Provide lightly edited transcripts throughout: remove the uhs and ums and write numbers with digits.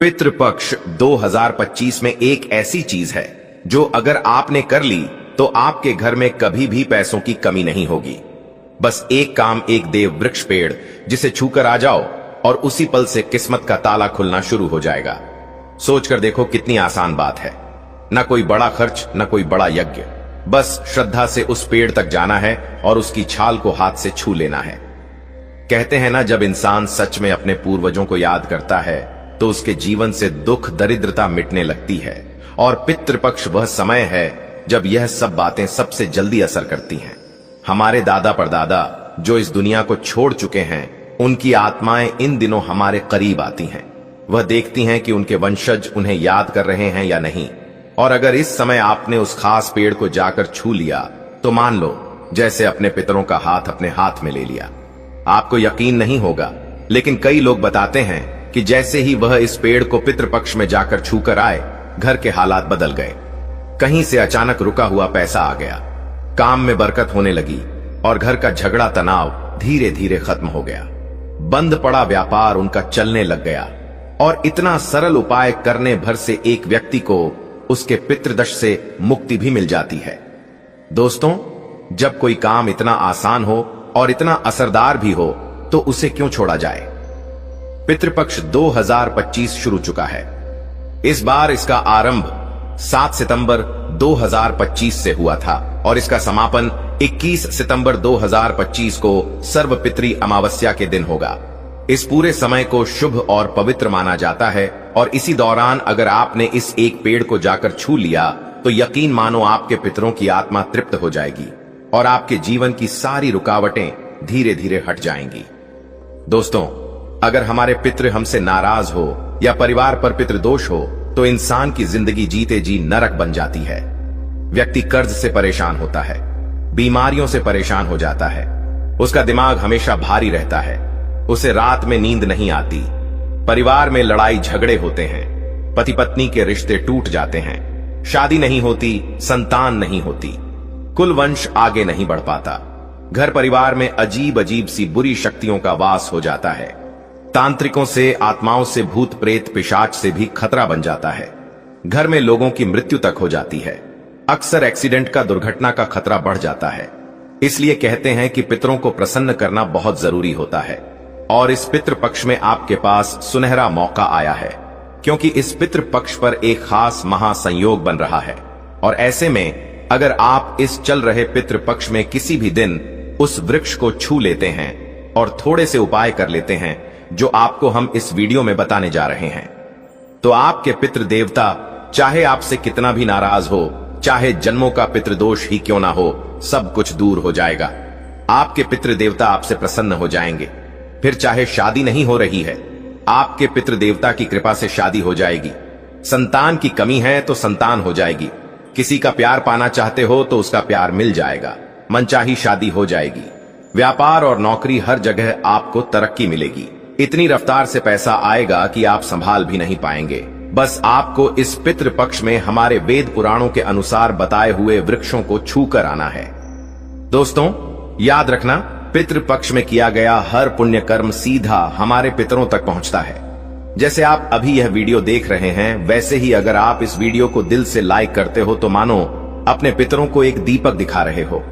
पितृपक्ष 2025 में एक ऐसी चीज है जो अगर आपने कर ली तो आपके घर में कभी भी पैसों की कमी नहीं होगी। बस एक काम, एक देव वृक्ष पेड़ जिसे छूकर आ जाओ और उसी पल से किस्मत का ताला खुलना शुरू हो जाएगा। सोचकर देखो कितनी आसान बात है। न कोई बड़ा खर्च, न कोई बड़ा यज्ञ, बस श्रद्धा से उस पेड़ तक जाना है और उसकी छाल को हाथ से छू लेना है। कहते हैं ना, जब इंसान सच में अपने पूर्वजों को याद करता है तो उसके जीवन से दुख दरिद्रता मिटने लगती है। और पितृपक्ष वह समय है जब यह सब बातें सबसे जल्दी असर करती हैं। हमारे दादा परदादा जो इस दुनिया को छोड़ चुके हैं, उनकी आत्माएं इन दिनों हमारे करीब आती हैं। वह देखती हैं कि उनके वंशज उन्हें याद कर रहे हैं या नहीं। और अगर इस समय आपने उस खास पेड़ को जाकर छू लिया तो मान लो जैसे अपने पितरों का हाथ अपने हाथ में ले लिया। आपको यकीन नहीं होगा, लेकिन कई लोग बताते हैं कि जैसे ही वह इस पेड़ को पितृपक्ष में जाकर छूकर आए, घर के हालात बदल गए। कहीं से अचानक रुका हुआ पैसा आ गया, काम में बरकत होने लगी और घर का झगड़ा तनाव धीरे धीरे खत्म हो गया। बंद पड़ा व्यापार उनका चलने लग गया। और इतना सरल उपाय करने भर से एक व्यक्ति को उसके पितृदश से मुक्ति भी मिल जाती है। दोस्तों, जब कोई काम इतना आसान हो और इतना असरदार भी हो तो उसे क्यों छोड़ा जाए। पितृपक्ष 2025 शुरू चुका है। इस बार इसका आरंभ 7 सितंबर 2025 से हुआ था और इसका समापन 21 सितंबर 2025 को सर्वपितृ अमावस्या के दिन होगा। इस पूरे समय को शुभ और पवित्र माना जाता है और इसी दौरान अगर आपने इस एक पेड़ को जाकर छू लिया तो यकीन मानो आपके पितरों की आत्मा तृप्त हो जाएगी और आपके जीवन की सारी रुकावटें धीरे धीरे हट जाएंगी। दोस्तों, अगर हमारे पितृ हमसे नाराज हो या परिवार पर पितृदोष हो तो इंसान की जिंदगी जीते जी नरक बन जाती है। व्यक्ति कर्ज से परेशान होता है, बीमारियों से परेशान हो जाता है, उसका दिमाग हमेशा भारी रहता है, उसे रात में नींद नहीं आती, परिवार में लड़ाई झगड़े होते हैं, पति पत्नी के रिश्ते टूट जाते हैं, शादी नहीं होती, संतान नहीं होती, कुल वंश आगे नहीं बढ़ पाता, घर परिवार में अजीब अजीब सी बुरी शक्तियों का वास हो जाता है, तांत्रिकों से, आत्माओं से, भूत प्रेत पिशाच से भी खतरा बन जाता है, घर में लोगों की मृत्यु तक हो जाती है, अक्सर एक्सीडेंट का, दुर्घटना का खतरा बढ़ जाता है। इसलिए कहते हैं कि पितरों को प्रसन्न करना बहुत जरूरी होता है। और इस पितृ पक्ष में आपके पास सुनहरा मौका आया है, क्योंकि इस पितृ पक्ष पर एक खास महासंयोग बन रहा है। और ऐसे में अगर आप इस चल रहे पितृ पक्ष में किसी भी दिन उस वृक्ष को छू लेते हैं और थोड़े से उपाय कर लेते हैं जो आपको हम इस वीडियो में बताने जा रहे हैं, तो आपके पितृ देवता चाहे आपसे कितना भी नाराज हो, चाहे जन्मों का पितृदोष ही क्यों ना हो, सब कुछ दूर हो जाएगा। आपके पितृ देवता आपसे प्रसन्न हो जाएंगे। फिर चाहे शादी नहीं हो रही है, आपके पितृ देवता की कृपा से शादी हो जाएगी। संतान की कमी है तो संतान हो जाएगी। किसी का प्यार पाना चाहते हो तो उसका प्यार मिल जाएगा। मनचाही शादी हो जाएगी। व्यापार और नौकरी, हर जगह आपको तरक्की मिलेगी। इतनी रफ्तार से पैसा आएगा कि आप संभाल भी नहीं पाएंगे। बस आपको इस पितृ पक्ष में हमारे वेद पुराणों के अनुसार बताए हुए वृक्षों को छू कर आना है। दोस्तों, याद रखना, पितृ पक्ष में किया गया हर पुण्य कर्म सीधा हमारे पितरों तक पहुंचता है। जैसे आप अभी यह वीडियो देख रहे हैं, वैसे ही अगर आप इस वीडियो को दिल से लाइक करते हो तो मानो अपने पितरों को एक दीपक दिखा रहे हो।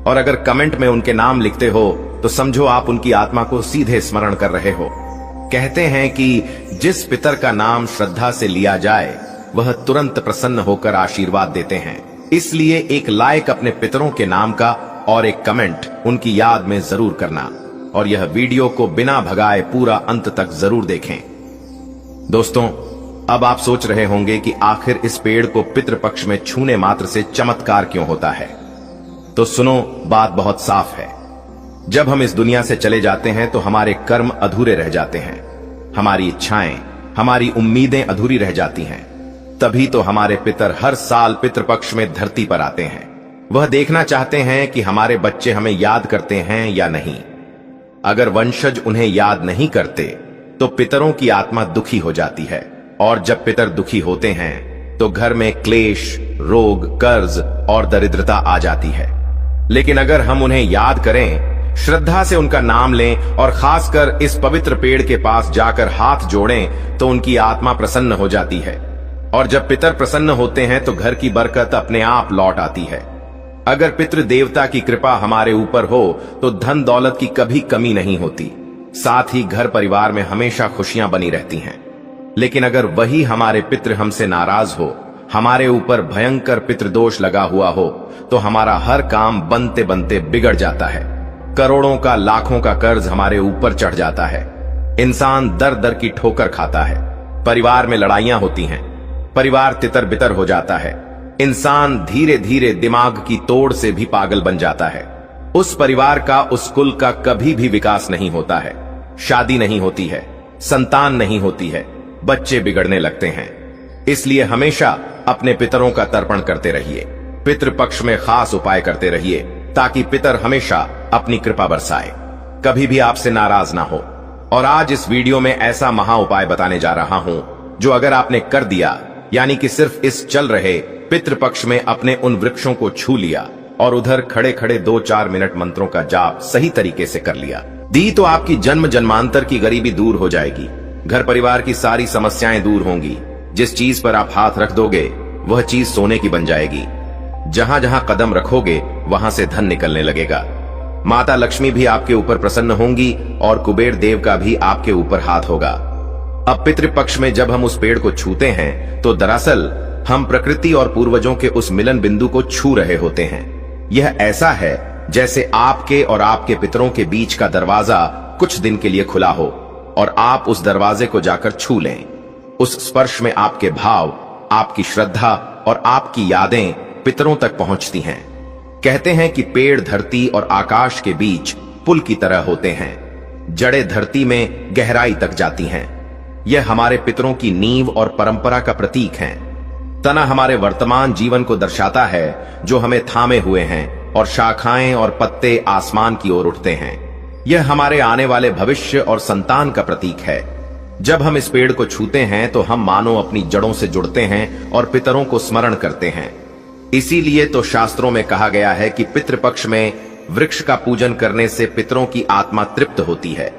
और अगर कमेंट में उनके नाम लिखते हो तो समझो आप उनकी आत्मा को सीधे स्मरण कर रहे हो। कहते हैं कि जिस पितर का नाम श्रद्धा से लिया जाए वह तुरंत प्रसन्न होकर आशीर्वाद देते हैं। इसलिए एक लाइक अपने पितरों के नाम का और एक कमेंट उनकी याद में जरूर करना। और यह वीडियो को बिना भगाए पूरा अंत तक जरूर देखें। दोस्तों, अब आप सोच रहे होंगे कि आखिर इस पेड़ को पितृपक्ष में छूने मात्र से चमत्कार क्यों होता है। तो सुनो, बात बहुत साफ है। जब हम इस दुनिया से चले जाते हैं तो हमारे कर्म अधूरे रह जाते हैं, हमारी इच्छाएं, हमारी उम्मीदें अधूरी रह जाती हैं। तभी तो हमारे पितर हर साल पितृपक्ष में धरती पर आते हैं। वह देखना चाहते हैं कि हमारे बच्चे हमें याद करते हैं या नहीं। अगर वंशज उन्हें याद नहीं करते तो पितरों की आत्मा दुखी हो जाती है। और जब पितर दुखी होते हैं तो घर में क्लेश, रोग, कर्ज और दरिद्रता आ जाती है। लेकिन अगर हम उन्हें याद करें, श्रद्धा से उनका नाम लें और खासकर इस पवित्र पेड़ के पास जाकर हाथ जोड़ें तो उनकी आत्मा प्रसन्न हो जाती है। और जब पितर प्रसन्न होते हैं तो घर की बरकत अपने आप लौट आती है। अगर पितृ देवता की कृपा हमारे ऊपर हो तो धन दौलत की कभी कमी नहीं होती, साथ ही घर परिवार में हमेशा खुशियां बनी रहती हैं। लेकिन अगर वही हमारे पितृ हमसे नाराज हो, हमारे ऊपर भयंकर पितृदोष लगा हुआ हो, तो हमारा हर काम बनते बनते बिगड़ जाता है। करोड़ों का लाखों का कर्ज हमारे ऊपर चढ़ जाता है। इंसान दर दर की ठोकर खाता है। परिवार में लड़ाइयां होती हैं। परिवार तितर बितर हो जाता है। इंसान धीरे धीरे दिमाग की तोड़ से भी पागल बन जाता है। उस परिवार का, उस कुल का कभी भी विकास नहीं होता है। शादी नहीं होती है, संतान नहीं होती है, बच्चे बिगड़ने लगते हैं। इसलिए हमेशा अपने पितरों का तर्पण करते रहिए। पितृपक्ष में खास उपाय करते रहिए ताकि पितर हमेशा अपनी कृपा बरसाए, कभी भी आपसे नाराज ना हो। और आज इस वीडियो में ऐसा महा उपाय बताने जा रहा हूं जो अगर आपने कर दिया, यानी कि सिर्फ इस चल रहे पितृपक्ष में अपने उन वृक्षों को छू लिया और उधर खड़े खड़े 2-4 मिनट मंत्रों का जाप सही तरीके से कर लिया, दी तो आपकी जन्म जन्मांतर की गरीबी दूर हो जाएगी। घर परिवार की सारी समस्याएं दूर होंगी। जिस चीज पर आप हाथ रख दोगे वह चीज सोने की बन जाएगी। जहां जहां कदम रखोगे वहां से धन निकलने लगेगा। माता लक्ष्मी भी आपके ऊपर प्रसन्न होंगी और कुबेर देव का भी आपके ऊपर हाथ होगा। अब पितृपक्ष में जब हम उस पेड़ को छूते हैं तो दरअसल हम प्रकृति और पूर्वजों के उस मिलन बिंदु को छू रहे होते हैं। यह ऐसा है जैसे आपके और आपके पितरों के बीच का दरवाजा कुछ दिन के लिए खुला हो और आप उस दरवाजे को जाकर छू लें। उस स्पर्श में आपके भाव, आपकी श्रद्धा और आपकी यादें पितरों तक पहुंचती हैं। कहते हैं कि पेड़ धरती और आकाश के बीच पुल की तरह होते हैं। जड़ें धरती में गहराई तक जाती हैं। यह हमारे पितरों की नींव और परंपरा का प्रतीक हैं। तना हमारे वर्तमान जीवन को दर्शाता है जो हमें थामे हुए हैं, और शाखाएं और पत्ते आसमान की ओर उठते हैं। यह हमारे आने वाले भविष्य और संतान का प्रतीक है। जब हम इस पेड़ को छूते हैं तो हम मानो अपनी जड़ों से जुड़ते हैं और पितरों को स्मरण करते हैं। इसीलिए तो शास्त्रों में कहा गया है कि पितृपक्ष में वृक्ष का पूजन करने से पितरों की आत्मा तृप्त होती है,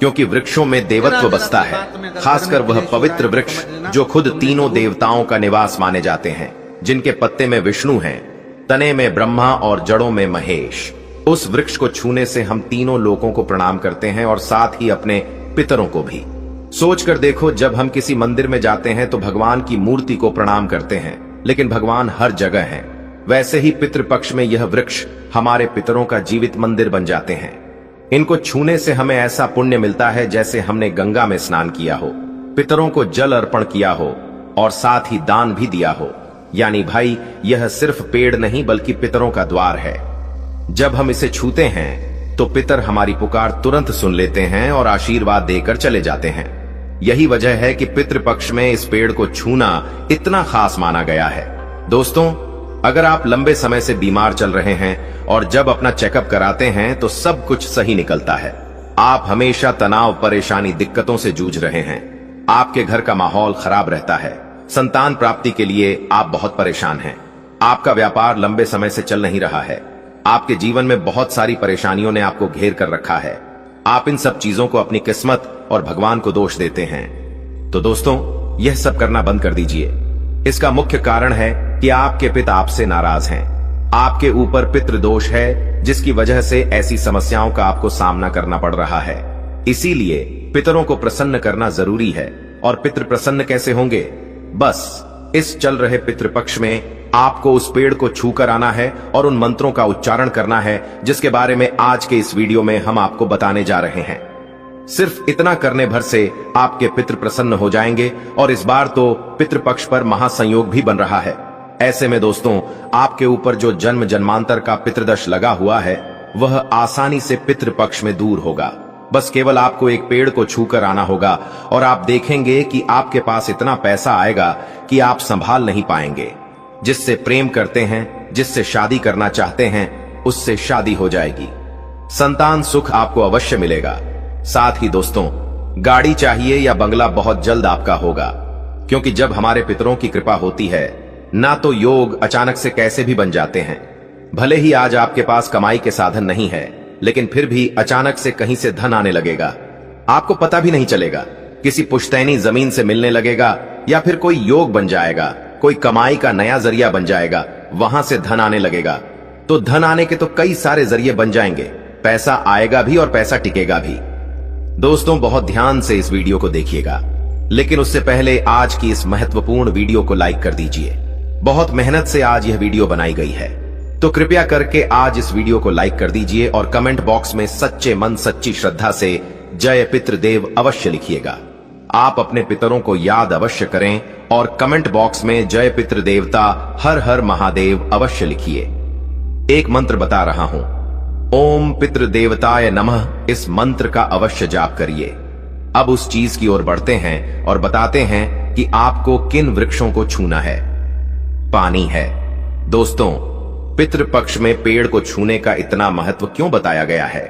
क्योंकि वृक्षों में देवत्व बसता है। खासकर वह पवित्र वृक्ष जो खुद तीनों देवताओं का निवास माने जाते हैं, जिनके पत्ते में विष्णु हैं, तने में ब्रह्मा और जड़ों में महेश। उस वृक्ष को छूने से हम तीनों लोकों को प्रणाम करते हैं और साथ ही अपने पितरों को भी। सोच कर देखो, जब हम किसी मंदिर में जाते हैं तो भगवान की मूर्ति को प्रणाम करते हैं, लेकिन भगवान हर जगह हैं। वैसे ही पितृपक्ष में यह वृक्ष हमारे पितरों का जीवित मंदिर बन जाते हैं। इनको छूने से हमें ऐसा पुण्य मिलता है जैसे हमने गंगा में स्नान किया हो, पितरों को जल अर्पण किया हो और साथ ही दान भी दिया हो। यानी भाई, यह सिर्फ पेड़ नहीं बल्कि पितरों का द्वार है। जब हम इसे छूते हैं तो पितर हमारी पुकार तुरंत सुन लेते हैं और आशीर्वाद देकर चले जाते हैं। यही वजह है कि पितृपक्ष में इस पेड़ को छूना इतना खास माना गया है। दोस्तों, अगर आप लंबे समय से बीमार चल रहे हैं और जब अपना चेकअप कराते हैं तो सब कुछ सही निकलता है, आप हमेशा तनाव, परेशानी, दिक्कतों से जूझ रहे हैं, आपके घर का माहौल खराब रहता है, संतान प्राप्ति के लिए आप बहुत परेशान हैं, आपका व्यापार लंबे समय से चल नहीं रहा है, आपके जीवन में बहुत सारी परेशानियों ने आपको घेर कर रखा है, आप इन सब चीजों को अपनी किस्मत और भगवान को दोष देते हैं, तो दोस्तों यह सब करना बंद कर दीजिए। इसका मुख्य कारण है कि आपके पिता आपसे नाराज हैं। आपके ऊपर पितृदोष है जिसकी वजह से ऐसी समस्याओं का आपको सामना करना पड़ रहा है। इसीलिए पितरों को प्रसन्न करना जरूरी है। और पितृ प्रसन्न कैसे होंगे? बस इस चल रहे पितृपक्ष में आपको उस पेड़ को छूकर आना है और उन मंत्रों का उच्चारण करना है जिसके बारे में आज के इस वीडियो में हम आपको बताने जा रहे हैं। सिर्फ इतना करने भर से आपके पितृ प्रसन्न हो जाएंगे और इस बार तो पितृपक्ष पर महासंयोग भी बन रहा है। ऐसे में दोस्तों, आपके ऊपर जो जन्म जन्मांतर का पितृदोष लगा हुआ है वह आसानी से पितृपक्ष में दूर होगा। बस केवल आपको एक पेड़ को छूकर आना होगा और आप देखेंगे कि आपके पास इतना पैसा आएगा कि आप संभाल नहीं पाएंगे। जिससे प्रेम करते हैं, जिससे शादी करना चाहते हैं, उससे शादी हो जाएगी। संतान सुख आपको अवश्य मिलेगा। साथ ही दोस्तों, गाड़ी चाहिए या बंगला बहुत जल्द आपका होगा, क्योंकि जब हमारे पितरों की कृपा होती है ना तो योग अचानक से कैसे भी बन जाते हैं। भले ही आज आपके पास कमाई के साधन नहीं है, लेकिन फिर भी अचानक से कहीं से धन आने लगेगा, आपको पता भी नहीं चलेगा। किसी पुश्तैनी जमीन से मिलने लगेगा या फिर कोई योग बन जाएगा, कोई कमाई का नया जरिया बन जाएगा, वहां से धन आने लगेगा। तो धन आने के तो कई सारे जरिए बन जाएंगे, पैसा आएगा भी और पैसा टिकेगा भी। दोस्तों, बहुत ध्यान से इस वीडियो को देखिएगा, लेकिन उससे पहले आज की इस महत्वपूर्ण वीडियो को लाइक कर दीजिए। बहुत मेहनत से आज यह वीडियो बनाई गई है, तो कृपया करके आज इस वीडियो को लाइक कर दीजिए और कमेंट बॉक्स में सच्चे मन सच्ची श्रद्धा से जय पितृदेव अवश्य लिखिएगा। आप अपने पितरों को याद अवश्य करें और कमेंट बॉक्स में जय पितृदेवता हर हर महादेव अवश्य लिखिए। एक मंत्र बता रहा हूं, ओम पितृदेवताय नमः। इस मंत्र का अवश्य जाप करिए। अब उस चीज की ओर बढ़ते हैं और बताते हैं कि आपको किन वृक्षों को छूना है। पानी है। दोस्तों, पितृपक्ष में पेड़ को छूने का इतना महत्व क्यों बताया गया है?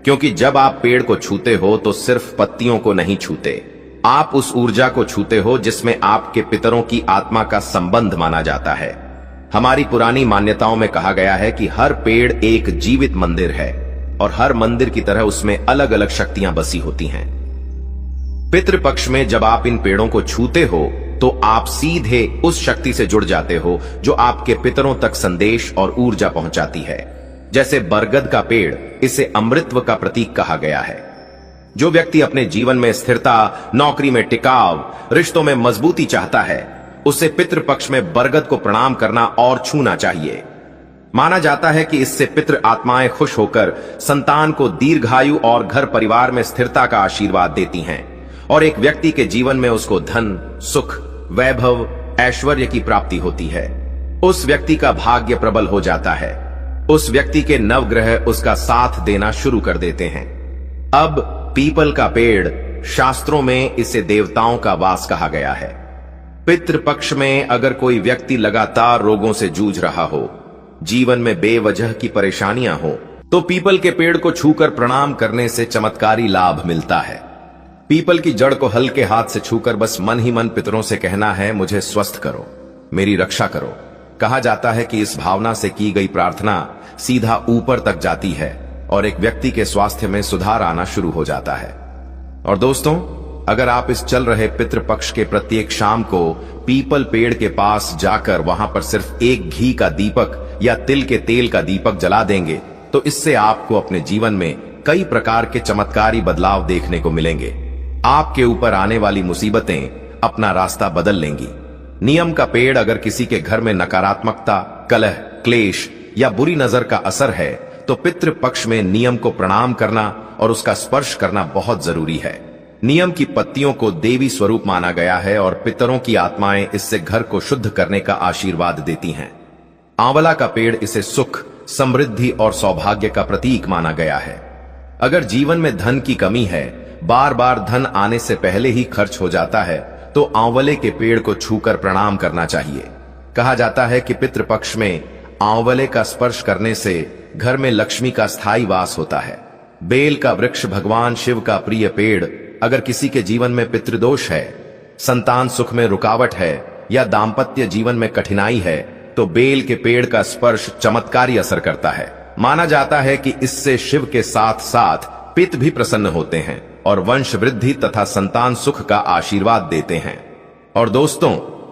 क्योंकि जब आप पेड़ को छूते हो तो सिर्फ पत्तियों को नहीं छूते, आप उस ऊर्जा को छूते हो जिसमें आपके पितरों की आत्मा का संबंध माना जाता है। हमारी पुरानी मान्यताओं में कहा गया है कि हर पेड़ एक जीवित मंदिर है और हर मंदिर की तरह उसमें अलग अलग शक्तियां बसी होती हैं। पितृपक्ष में जब आप इन पेड़ों को छूते हो तो आप सीधे उस शक्ति से जुड़ जाते हो जो आपके पितरों तक संदेश और ऊर्जा पहुंचाती है। जैसे बरगद का पेड़, इसे अमृतत्व का प्रतीक कहा गया है। जो व्यक्ति अपने जीवन में स्थिरता, नौकरी में टिकाव, रिश्तों में मजबूती चाहता है, उसे पितृपक्ष में बरगद को प्रणाम करना और छूना चाहिए। माना जाता है कि इससे पितृ आत्माएं खुश होकर संतान को दीर्घायु और घर परिवार में स्थिरता का आशीर्वाद देती हैं और एक व्यक्ति के जीवन में उसको धन, सुख, वैभव, ऐश्वर्य की प्राप्ति होती है। उस व्यक्ति का भाग्य प्रबल हो जाता है। उस व्यक्ति के नवग्रह उसका साथ देना शुरू कर देते हैं। अब पीपल का पेड़, शास्त्रों में इसे देवताओं का वास कहा गया है। पितृपक्ष में अगर कोई व्यक्ति लगातार रोगों से जूझ रहा हो, जीवन में बेवजह की परेशानियां हो, तो पीपल के पेड़ को छूकर प्रणाम करने से चमत्कारी लाभ मिलता है। पीपल की जड़ को हल्के हाथ से छूकर बस मन ही मन पितरों से कहना है, मुझे स्वस्थ करो, मेरी रक्षा करो। कहा जाता है कि इस भावना से की गई प्रार्थना सीधा ऊपर तक जाती है और एक व्यक्ति के स्वास्थ्य में सुधार आना शुरू हो जाता है। और दोस्तों, अगर आप इस चल रहे पितृपक्ष के प्रत्येक शाम को पीपल पेड़ के पास जाकर वहां पर सिर्फ एक घी का दीपक या तिल के तेल का दीपक जला देंगे, तो इससे आपको अपने जीवन में कई प्रकार के चमत्कारी बदलाव देखने को मिलेंगे। आपके ऊपर आने वाली मुसीबतें अपना रास्ता बदल लेंगी। नियम का पेड़, अगर किसी के घर में नकारात्मकता, कलह, क्लेश या बुरी नजर का असर है, तो पितृपक्ष में नियम को प्रणाम करना और उसका स्पर्श करना बहुत जरूरी है। नियम की पत्तियों को देवी स्वरूप माना गया है और पितरों की आत्माएं इससे घर को शुद्ध करने का आशीर्वाद देती हैं। आंवला का पेड़, इसे सुख, समृद्धि और सौभाग्य का प्रतीक माना गया है। अगर जीवन में धन की कमी है, बार बार धन आने से पहले ही खर्च हो जाता है, तो आंवले के पेड़ को छूकर प्रणाम करना चाहिए। कहा जाता है कि पितृपक्ष में आंवले का स्पर्श करने से घर में लक्ष्मी का स्थायी वास होता है। बेल का वृक्ष, भगवान शिव का प्रिय पेड़, अगर किसी के जीवन में पितृदोष है, संतान सुख में रुकावट है या दाम्पत्य जीवन में कठिनाई है, तो बेल के पेड़ का स्पर्श चमत्कारी असर करता है। माना जाता है कि इससे शिव के साथ साथ पित भी प्रसन्न होते हैं और वंश वृद्धि तथा संतान सुख का आशीर्वाद देते हैं। और दोस्तों,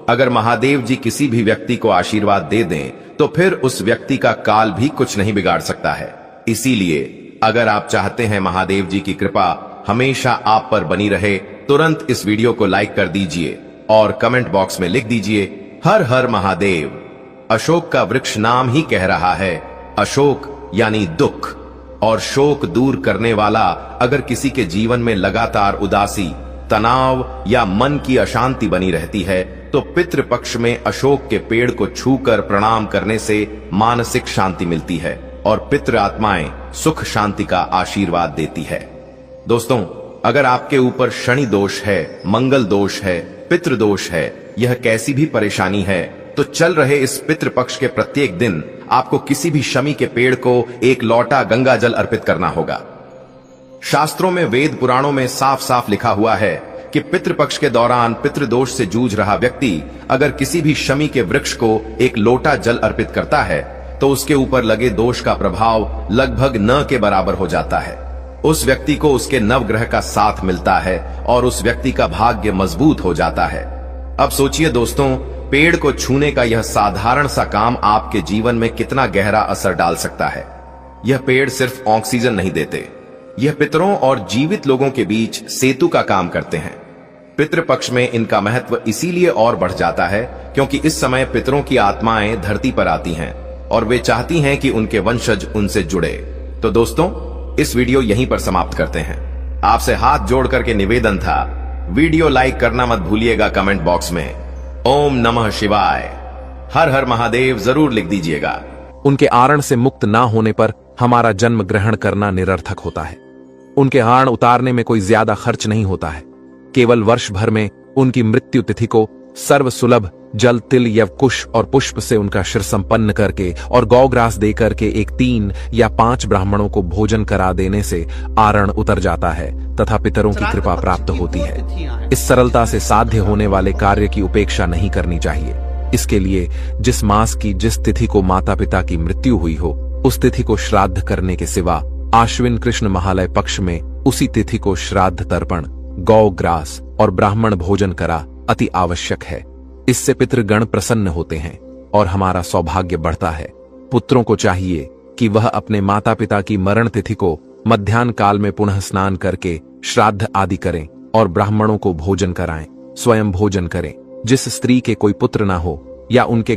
अगर महादेव जी किसी भी व्यक्ति को आशीर्वाद दे दें, तो फिर उस व्यक्ति का काल भी कुछ नहीं बिगाड़ सकता है। इसीलिए अगर आप चाहते हैं महादेव जी की कृपा हमेशा आप पर बनी रहे, तुरंत इस वीडियो को लाइक कर दीजिए और कमेंट बॉक्स में लिख दीजिए, हर हर महादेव। अशोक का वृक्ष नाम ही कह रहा है, अशोक यानी दुख और शोक दूर करने वाला। अगर किसी के जीवन में लगातार उदासी, तनाव या मन की अशांति बनी रहती है, तो पितृपक्ष में अशोक के पेड़ को छूकर प्रणाम करने से मानसिक शांति मिलती है और पितृ आत्माएं सुख शांति का आशीर्वाद देती है। दोस्तों, अगर आपके ऊपर शनि दोष है, मंगल दोष है, पितृदोष है, यह कैसी भी परेशानी है, तो चल रहे इस पितृपक्ष के प्रत्येक दिन आपको किसी भी शमी के पेड़ को एक लोटा गंगा जल अर्पित करना होगा। शास्त्रों में, वेद पुराणों में साफ साफ लिखा हुआ है कि पितृपक्ष के दौरान पितृदोष से जूझ रहा व्यक्ति अगर किसी भी शमी के वृक्ष को एक लोटा जल अर्पित करता है, तो उसके ऊपर लगे दोष का प्रभाव लगभग न के बराबर हो जाता है। उस व्यक्ति को उसके नवग्रह का साथ मिलता है और उस व्यक्ति का भाग्य मजबूत हो जाता है। अब सोचिए दोस्तों, पेड़ को छूने का यह साधारण सा काम आपके जीवन में कितना गहरा असर डाल सकता है। यह पेड़ सिर्फ ऑक्सीजन नहीं देते, यह पितरों और जीवित लोगों के बीच सेतु का काम करते हैं। पितृपक्ष में इनका महत्व इसीलिए और बढ़ जाता है क्योंकि इस समय पितरों की आत्माएं धरती पर आती हैं और वे चाहती हैं कि उनके वंशज उनसे जुड़े। तो दोस्तों, इस वीडियो यहीं पर समाप्त करते हैं। आपसे हाथ जोड़ करके निवेदन था, वीडियो लाइक करना मत भूलिएगा, कमेंट बॉक्स में ओम नमः शिवाय, हर हर महादेव जरूर लिख दीजिएगा। उनके आरण से मुक्त ना होने पर हमारा जन्म ग्रहण करना निरर्थक होता है। उनके आरण उतारने में कोई ज्यादा खर्च नहीं होता है। केवल वर्ष भर में उनकी मृत्यु तिथि को सर्व सुलभ जल, तिल, यव, कुश और पुष्प से उनका शिर संपन्न करके और गौग्रास देकर के एक 3 या 5 ब्राह्मणों को भोजन करा देने से आरण उतर जाता है तथा पितरों की कृपा प्राप्त होती है। इस सरलता से साध्य होने वाले कार्य की उपेक्षा नहीं करनी चाहिए। इसके लिए जिस मास की जिस तिथि को माता पिता की मृत्यु हुई हो, उस तिथि को श्राद्ध करने के सिवा आश्विन कृष्ण महालय पक्ष में उसी तिथि को श्राद्ध तर्पण, गौ ग्रास और ब्राह्मण भोजन करा अति आवश्यक है। इससे पितृगण प्रसन्न होते हैं और हमारा सौभाग्य बढ़ता है। पुत्रों को चाहिए कि वह अपने माता पिता की मरण तिथि को मध्याह्न काल में पुनः स्नान करके श्राद्ध आदि करें और ब्राह्मणों को भोजन कराएं, स्वयं भोजन करें। जिस स्त्री के कोई पुत्र न हो या उनके